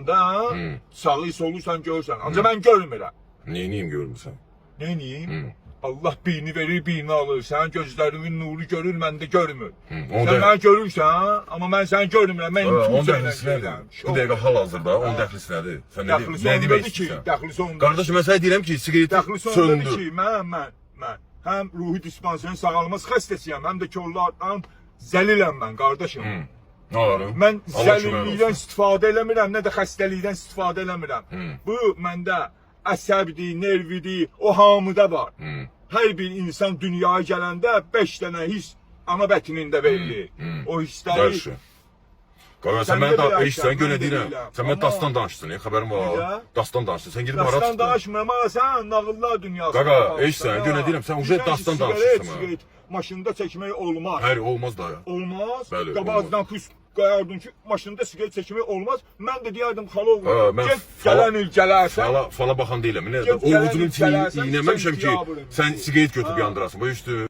da sağı solursan görürsən. Ancaq mən görmürəm. Neyiniyim görmürsən? Neyiniyim? Allah birini verir, birini alır. Sən gözlərimin nuru görür, mən də görmür. Sən məni görürsən, amma mən səni görmürəm. Mən onun dəxlisi nədir? Bu dəqiqə hal-hazırda onun dəxlisi nədir? Sən nə demək istəyirsən? Dəxlisi ondadır. Qardaş, mən sənə deyirəm ki, siqareti söndür. Ki, mən həm ruhi dispanserin sağalması xəstəsiyəm, həm də körlərdən zəliləm mən, qardaşım. Nə olarım? Mən zəlillikdən istifadə eləmirəm, nə də xəstəlikdən istifadə eləmirəm. Bu məndə əsəbdir, nervidir, o hamıda var. Hər bir insan dünyaya gələndə 5 dənə his ana bətnində verilir. O hissləri... Qaqa, sən mənə eşitsən, görə deyirəm. Sən mənə dastan danışsın, xəbərim var. Dastan danışsın, sən gidib mara Dastan danışmıram, amma sən nağıllar dünyasında. Qaqa, eşitsən, görə deyirəm, sən uje dastan danışırsın mənə. Maşında çəkmək olmaz. Hayır, olmaz da ya. Olmaz. Bəli, qabağından pus qoyardın ki, maşında siqaret çəkmək olmaz. Mən də deyərdim, xala oğlum, get gələn il gələrsən. Fala baxan deyiləm. Ovucunun içini iynəməmişəm ki, sən siqaret götürüb yandırasın. Bu üstü.